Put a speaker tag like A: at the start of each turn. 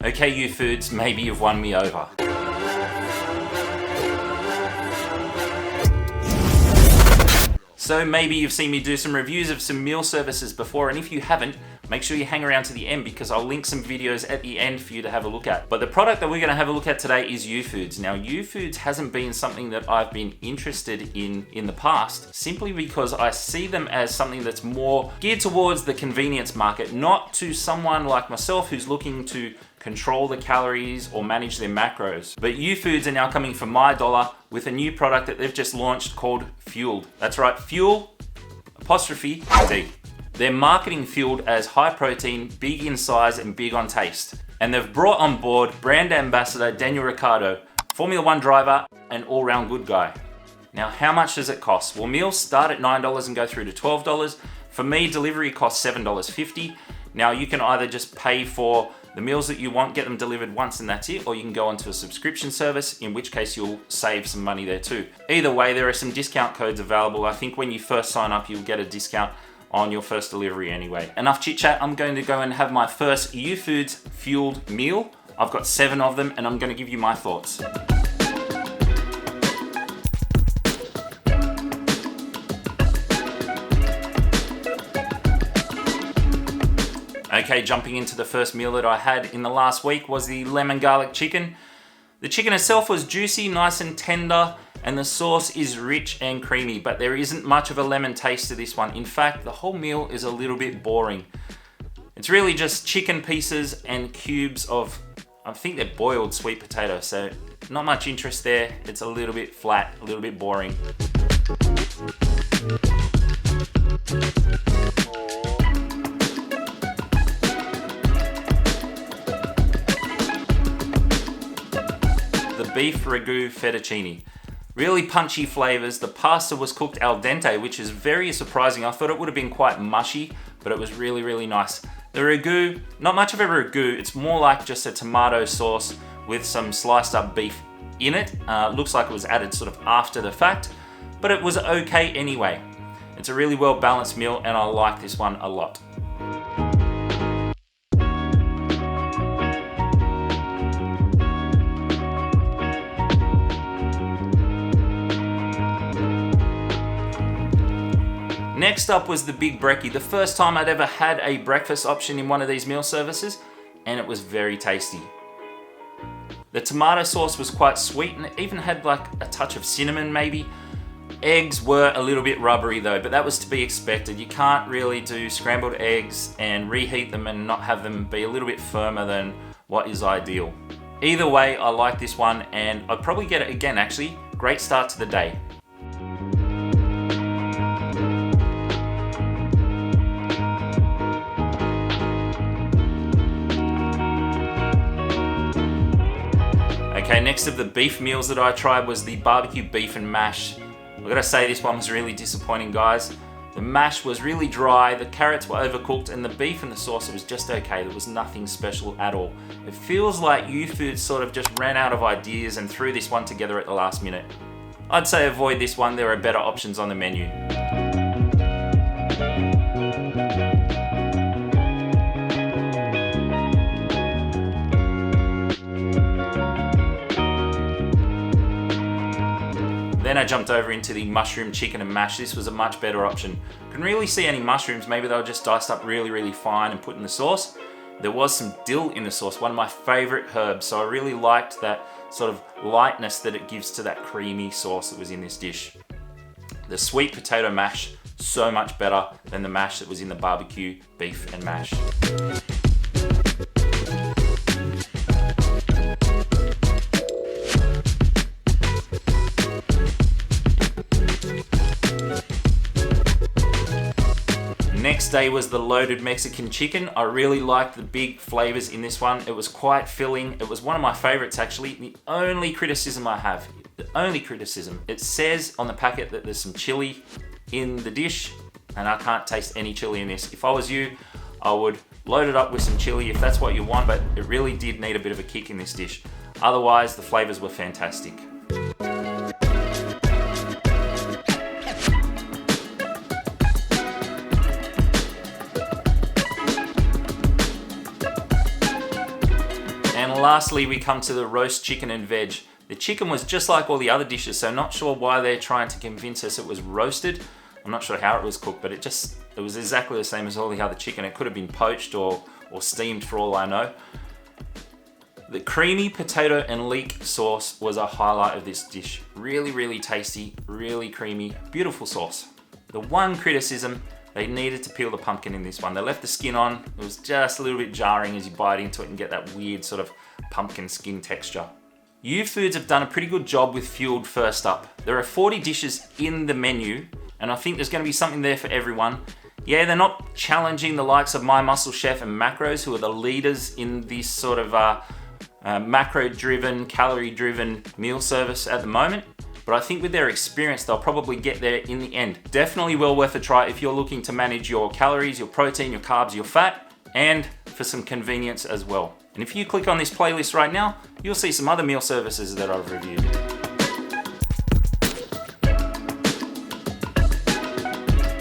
A: Okay, Youfoodz, maybe you've won me over. So maybe you've seen me do some reviews of some meal services before, and if you haven't, make sure you hang around to the end because I'll link some videos at the end for you to have a look at. But the product that we're going to have a look at today is Youfoodz. Now, Youfoodz hasn't been something that I've been interested in the past, simply because I see them as something that's more geared towards the convenience market, not to someone like myself who's looking to control the calories or manage their macros. But Youfoodz are now coming for my dollar with a new product that they've just launched called Fuel'd. That's right, Fuel apostrophe D. They're marketing Fuel'd as high protein, big in size and big on taste. And they've brought on board brand ambassador Daniel Ricciardo, Formula One driver and all-round good guy. Now, how much does it cost? Well, meals start at $9 and go through to $12. For me, delivery costs $7.50. Now, you can either just pay for the meals that you want, get them delivered once and that's it, or you can go onto a subscription service, in which case you'll save some money there too. Either way, there are some discount codes available. I think when you first sign up, you'll get a discount on your first delivery anyway. Enough chit chat, I'm going to go and have my first Youfoodz Fuel'd meal. I've got 7 of them and I'm going to give you my thoughts. Okay, jumping into the first meal that I had in the last week was the lemon garlic chicken. The chicken itself was juicy, nice and tender, and the sauce is rich and creamy, but there isn't much of a lemon taste to this one. In fact, the whole meal is a little bit boring. It's really just chicken pieces and cubes of, I think they're boiled sweet potatoes, so not much interest there. It's a little bit flat, a little bit boring. Beef Ragu Fettuccini. Really punchy flavors. The pasta was cooked al dente, which is very surprising. I thought it would have been quite mushy, but it was really, really nice. The ragu, not much of a ragu. It's more like just a tomato sauce with some sliced up beef in it. Looks like it was added sort of after the fact, but it was okay anyway. It's a really well balanced meal and I like this one a lot. Next up was the Big Brekkie. The first time I'd ever had a breakfast option in one of these meal services, and it was very tasty. The tomato sauce was quite sweet and it even had like a touch of cinnamon maybe. Eggs were a little bit rubbery though, but that was to be expected. You can't really do scrambled eggs and reheat them and not have them be a little bit firmer than what is ideal. Either way, I like this one and I'd probably get it again actually. Great start to the day. Okay, next of the beef meals that I tried was the BBQ Beef and Mash. I've got to say this one was really disappointing, guys. The mash was really dry, the carrots were overcooked, and the beef and the sauce was just okay. There was nothing special at all. It feels like Youfoodz sort of just ran out of ideas and threw this one together at the last minute. I'd say avoid this one, there are better options on the menu. Then I jumped over into the mushroom chicken and mash. This was a much better option. Couldn't really see any mushrooms. Maybe they were just diced up really, really fine and put in the sauce. There was some dill in the sauce, one of my favorite herbs. So I really liked that sort of lightness that it gives to that creamy sauce that was in this dish. The sweet potato mash, so much better than the mash that was in the BBQ Beef and Mash. Next day was the loaded Mexican chicken. I really liked the big flavors in this one. It was quite filling. It was one of my favorites actually. The only criticism I have, it says on the packet that there's some chili in the dish and I can't taste any chili in this. If I was you, I would load it up with some chili if that's what you want, but it really did need a bit of a kick in this dish. Otherwise, the flavors were fantastic. And lastly, we come to the roast chicken and veg. The chicken was just like all the other dishes, so not sure why they're trying to convince us it was roasted. I'm not sure how it was cooked, but it was exactly the same as all the other chicken. It could have been poached or steamed for all I know. The creamy potato and leek sauce was a highlight of this dish. Really, really tasty, really creamy, beautiful sauce. The one criticism, they needed to peel the pumpkin in this one. They left the skin on. It was just a little bit jarring as you bite into it and get that weird sort of pumpkin skin texture. Youfoodz have done a pretty good job with Fuel'd first up. There are 40 dishes in the menu, and I think there's going to be something there for everyone. Yeah, they're not challenging the likes of My Muscle Chef and Macros, who are the leaders in this sort of macro-driven, calorie-driven meal service at the moment. But I think with their experience, they'll probably get there in the end. Definitely well worth a try if you're looking to manage your calories, your protein, your carbs, your fat, and for some convenience as well. And if you click on this playlist right now, you'll see some other meal services that I've reviewed.